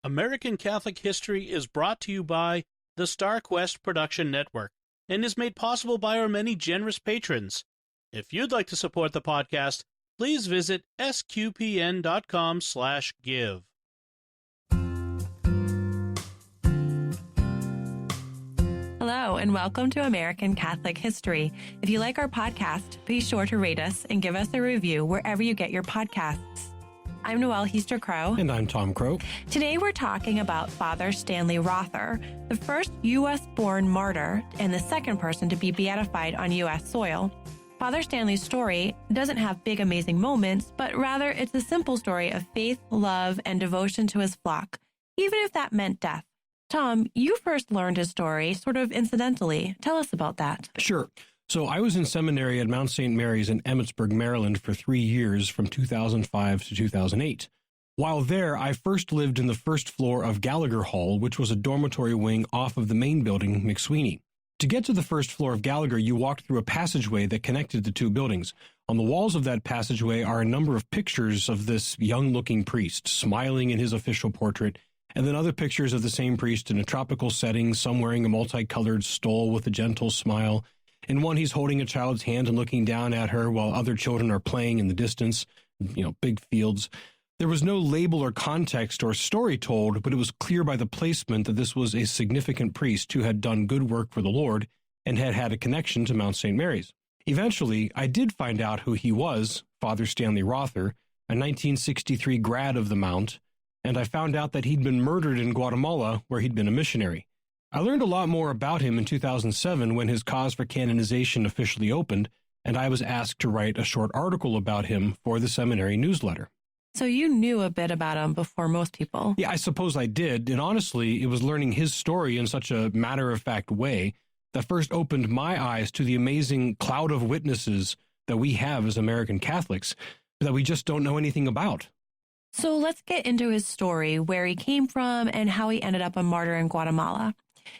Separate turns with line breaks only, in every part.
American Catholic History is brought to you by the Star Quest Production Network and is made possible by our many generous patrons. If you'd like to support the podcast, please visit sqpn.com/give.
Hello, and welcome to American Catholic History. If you like our podcast, be sure to rate us and give us a review wherever you get your podcasts. I'm Noelle Heaster-Crow.
And I'm Tom Crow.
Today we're talking about Father Stanley Rother, the first U.S.-born martyr and the second person to be beatified on U.S. soil. Father Stanley's story doesn't have big, amazing moments, but rather it's a simple story of faith, love, and devotion to his flock, even if that meant death. Tom, you first learned his story sort of incidentally. Tell us about that.
Sure. So I was in seminary at Mount St. Mary's in Emmitsburg, Maryland for 3 years from 2005 to 2008. While there, I first lived in the first floor of Gallagher Hall, which was a dormitory wing off of the main building, McSweeney. To get to the first floor of Gallagher, you walked through a passageway that connected the two buildings. On the walls of that passageway are a number of pictures of this young-looking priest, smiling in his official portrait, and then other pictures of the same priest in a tropical setting, some wearing a multicolored stole with a gentle smile. In one, he's holding a child's hand and looking down at her while other children are playing in the distance, big fields. There was no label or context or story told, but it was clear by the placement that this was a significant priest who had done good work for the Lord and had had a connection to Mount St. Mary's. Eventually, I did find out who he was, Father Stanley Rother, a 1963 grad of the Mount, and I found out that he'd been murdered in Guatemala, where he'd been a missionary. I learned a lot more about him in 2007 when his cause for canonization officially opened, and I was asked to write a short article about him for the seminary newsletter.
So you knew a bit about him before most people.
Yeah, I suppose I did, and honestly, it was learning his story in such a matter-of-fact way that first opened my eyes to the amazing cloud of witnesses that we have as American Catholics that we just don't know anything about.
So let's get into his story, where he came from and how he ended up a martyr in Guatemala.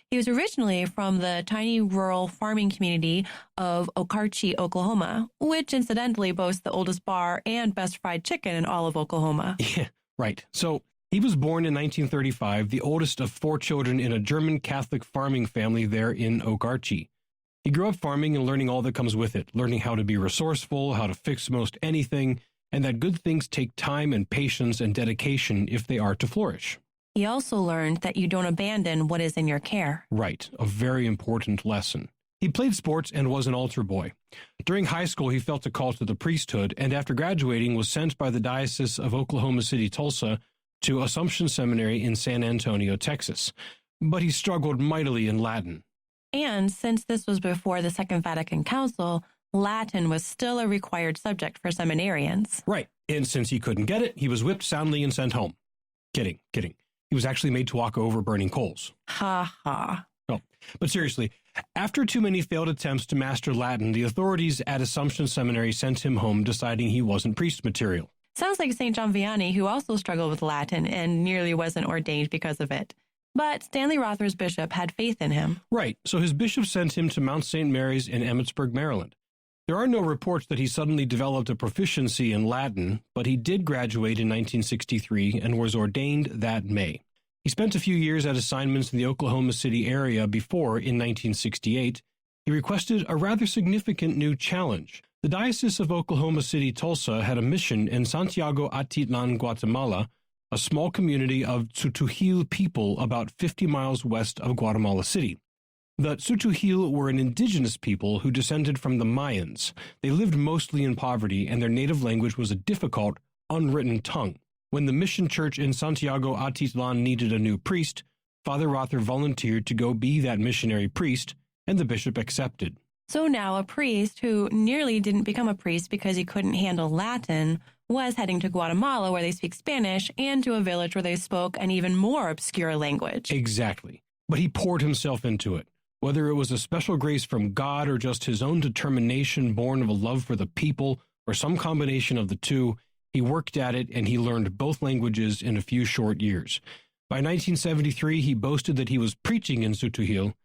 He was originally from the tiny rural farming community of Okarche, Oklahoma, which incidentally boasts the oldest bar and best fried chicken in all of Oklahoma.
Yeah, right. So he was born in 1935, the oldest of 4 children in a German Catholic farming family there in Okarche. He grew up farming and learning all that comes with it, learning how to be resourceful, how to fix most anything, and that good things take time and patience and dedication if they are to flourish.
He also learned that you don't abandon what is in your care.
Right, a very important lesson. He played sports and was an altar boy. During high school, he felt a call to the priesthood, and after graduating was sent by the Diocese of Oklahoma City, Tulsa, to Assumption Seminary in San Antonio, Texas. But he struggled mightily in Latin.
And since this was before the Second Vatican Council, Latin was still a required subject for seminarians.
Right, and since he couldn't get it, he was whipped soundly and sent home. Kidding. He was actually made to walk over burning coals.
Ha ha.
No, but seriously, after too many failed attempts to master Latin, the authorities at Assumption Seminary sent him home, deciding he wasn't priest material.
Sounds like St. John Vianney, who also struggled with Latin and nearly wasn't ordained because of it. But Stanley Rother's bishop had faith in him.
Right, so his bishop sent him to Mount St. Mary's in Emmitsburg, Maryland. There are no reports that he suddenly developed a proficiency in Latin, but he did graduate in 1963 and was ordained that May. He spent a few years at assignments in the Oklahoma City area before, in 1968, he requested a rather significant new challenge. The Diocese of Oklahoma City, Tulsa had a mission in Santiago Atitlan, Guatemala, a small community of Tzutujil people about 50 miles west of Guatemala City. The Tzutujil were an indigenous people who descended from the Mayans. They lived mostly in poverty, and their native language was a difficult, unwritten tongue. When the mission church in Santiago Atitlan needed a new priest, Father Rother volunteered to go be that missionary priest, and the bishop accepted.
So now a priest who nearly didn't become a priest because he couldn't handle Latin was heading to Guatemala, where they speak Spanish, and to a village where they spoke an even more obscure language.
Exactly. But he poured himself into it. Whether it was a special grace from God or just his own determination born of a love for the people, or some combination of the two, he worked at it and he learned both languages in a few short years. By 1973, he boasted that he was preaching in Tzutujil.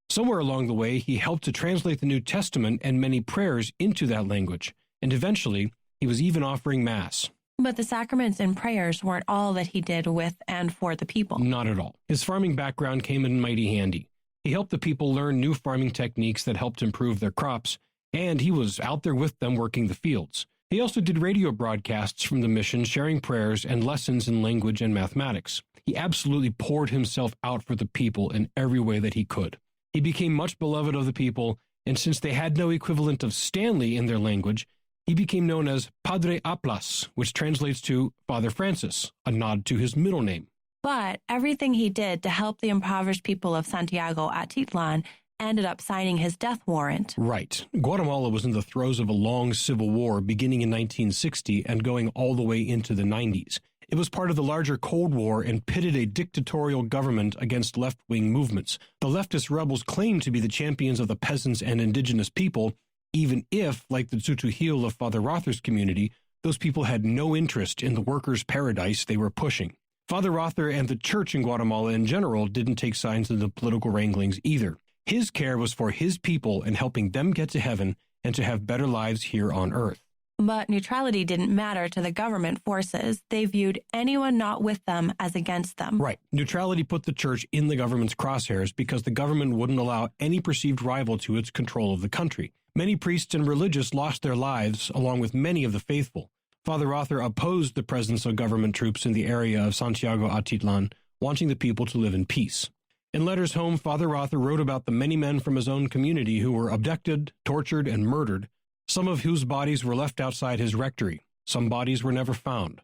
Somewhere along the way, he helped to translate the New Testament and many prayers into that language, and eventually, he was even offering Mass.
But the sacraments and prayers weren't all that he did with and for the people.
Not at all. His farming background came in mighty handy. He helped the people learn new farming techniques that helped improve their crops, and he was out there with them working the fields. He also did radio broadcasts from the mission, sharing prayers and lessons in language and mathematics. He absolutely poured himself out for the people in every way that he could. He became much beloved of the people, and since they had no equivalent of Stanley in their language, he became known as Padre Aplas, which translates to Father Francis, a nod to his middle name.
But everything he did to help the impoverished people of Santiago Atitlan ended up signing his death warrant.
Right. Guatemala was in the throes of a long civil war beginning in 1960 and going all the way into the 90s. It was part of the larger Cold War and pitted a dictatorial government against left-wing movements. The leftist rebels claimed to be the champions of the peasants and indigenous people, even if, like the Tsutujil of Father Rother's community, those people had no interest in the workers' paradise they were pushing. Father Rother and the church in Guatemala in general didn't take sides in the political wranglings either. His care was for his people and helping them get to heaven and to have better lives here on earth.
But neutrality didn't matter to the government forces. They viewed anyone not with them as against them.
Right. Neutrality put the church in the government's crosshairs because the government wouldn't allow any perceived rival to its control of the country. Many priests and religious lost their lives, along with many of the faithful. Father Rother opposed the presence of government troops in the area of Santiago Atitlan, wanting the people to live in peace. In letters home, Father Rother wrote about the many men from his own community who were abducted, tortured, and murdered, some of whose bodies were left outside his rectory. Some bodies were never found.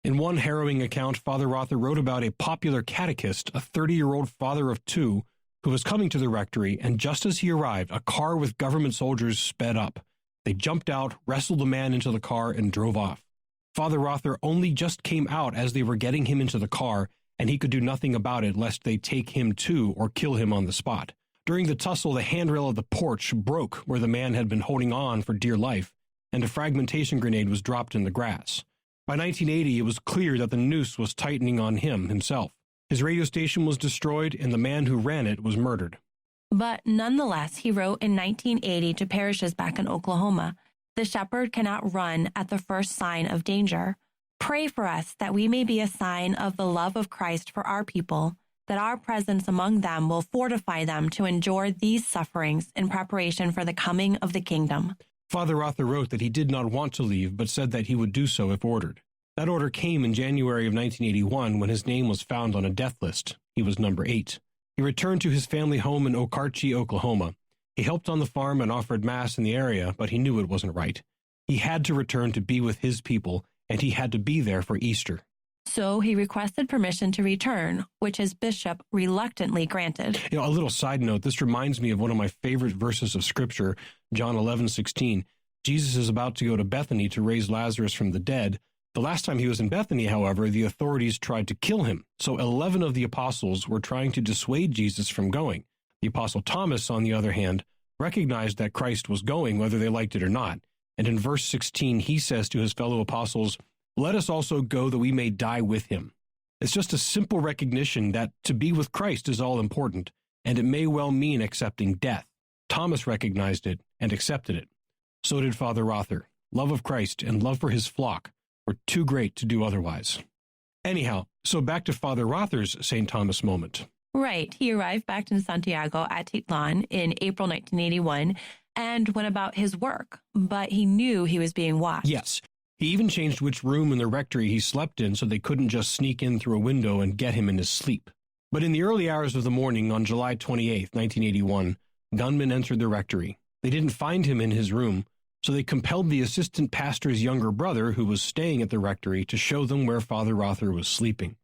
In one harrowing account, Father Rother wrote about a popular catechist, a 30-year-old father of two, who was coming to the rectory, and just as he arrived, a car with government soldiers sped up. They jumped out, wrestled the man into the car, and drove off. Father Rother only just came out as they were getting him into the car, and he could do nothing about it lest they take him too or kill him on the spot. During the tussle, the handrail of the porch broke where the man had been holding on for dear life, and a fragmentation grenade was dropped in the grass. By 1980, it was clear that the noose was tightening on him himself. His radio station was destroyed, and the man who ran it was murdered.
But nonetheless, he wrote in 1980 to parishes back in Oklahoma, "The shepherd cannot run at the first sign of danger. Pray for us that we may be a sign of the love of Christ for our people, that our presence among them will fortify them to endure these sufferings in preparation for the coming of the kingdom."
Father Rother wrote that he did not want to leave, but said that he would do so if ordered. That order came in January of 1981 when his name was found on a death list. He was number 8. He returned to his family home in Okarche, Oklahoma. He helped on the farm and offered Mass in the area, but he knew it wasn't right. He had to return to be with his people, and he had to be there for Easter.
So he requested permission to return, which his bishop reluctantly granted.
A little side note, this reminds me of one of my favorite verses of Scripture, John 11:16. Jesus is about to go to Bethany to raise Lazarus from the dead. The last time he was in Bethany, however, the authorities tried to kill him. So 11 of the apostles were trying to dissuade Jesus from going. The apostle Thomas, on the other hand, recognized that Christ was going, whether they liked it or not. And in verse 16, he says to his fellow apostles, "Let us also go that we may die with him." It's just a simple recognition that to be with Christ is all important, and it may well mean accepting death. Thomas recognized it and accepted it. So did Father Rother. Love of Christ and love for his flock were too great to do otherwise. Anyhow, so back to Father Rother's St. Thomas moment.
Right. He arrived back in Santiago Atitlan in April 1981 and went about his work, but he knew he was being watched.
Yes. He even changed which room in the rectory he slept in so they couldn't just sneak in through a window and get him in his sleep. But in the early hours of the morning on July 28, 1981, gunmen entered the rectory. They didn't find him in his room, so they compelled the assistant pastor's younger brother, who was staying at the rectory, to show them where Father Rother was sleeping.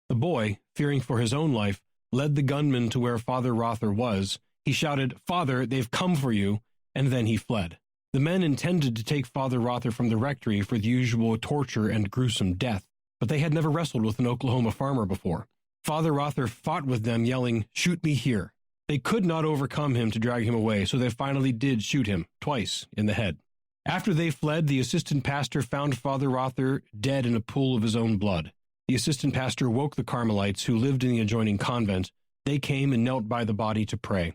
The boy, fearing for his own life, led the gunman to where Father Rother was. He shouted, "Father, they've come for you," and then he fled. The men intended to take Father Rother from the rectory for the usual torture and gruesome death, but they had never wrestled with an Oklahoma farmer before. Father Rother fought with them, yelling, "Shoot me here." They could not overcome him to drag him away, so they finally did shoot him, twice, in the head. After they fled, the assistant pastor found Father Rother dead in a pool of his own blood. The assistant pastor woke the Carmelites, who lived in the adjoining convent. They came and knelt by the body to pray.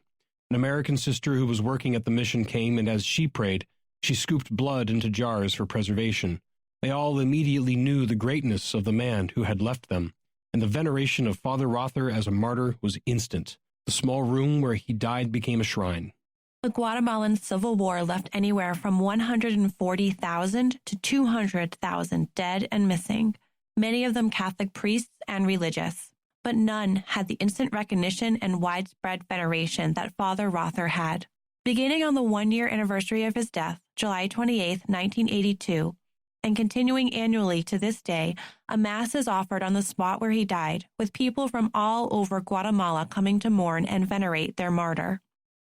An American sister who was working at the mission came, and as she prayed, she scooped blood into jars for preservation. They all immediately knew the greatness of the man who had left them, and the veneration of Father Rother as a martyr was instant. The small room where he died became a shrine.
The Guatemalan Civil War left anywhere from 140,000 to 200,000 dead and missing, many of them Catholic priests and religious. But none had the instant recognition and widespread veneration that Father Rother had. Beginning on the one-year anniversary of his death, July 28, 1982, and continuing annually to this day, a mass is offered on the spot where he died, with people from all over Guatemala coming to mourn and venerate their martyr.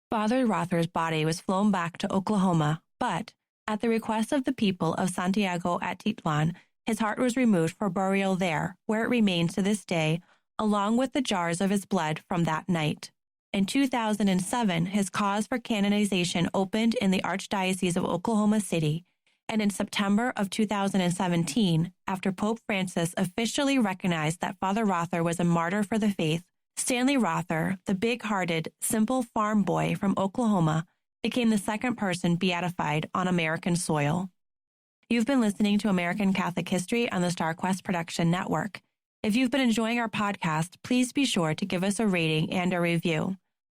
Father Rother's body was flown back to Oklahoma, but, at the request of the people of Santiago Atitlan, his heart was removed for burial there, where it remains to this day, along with the jars of his blood from that night. In 2007, his cause for canonization opened in the Archdiocese of Oklahoma City, and in September of 2017, after Pope Francis officially recognized that Father Rother was a martyr for the faith, Stanley Rother, the big-hearted, simple farm boy from Oklahoma, became the second person beatified on American soil. You've been listening to American Catholic History on the StarQuest Production Network. If you've been enjoying our podcast, please be sure to give us a rating and a review.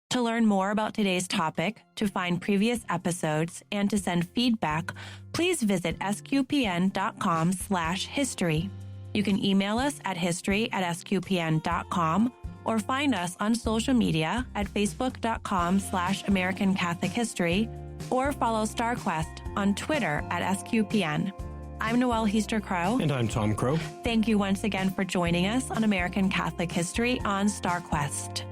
To learn more about today's topic, to find previous episodes, and to send feedback, please visit sqpn.com/history. You can email us at history@sqpn.com or find us on social media at facebook.com/American Catholic History or follow StarQuest on Twitter at SQPN. I'm Noelle Heaster-Crow.
And I'm Tom Crow.
Thank you once again for joining us on American Catholic History on StarQuest.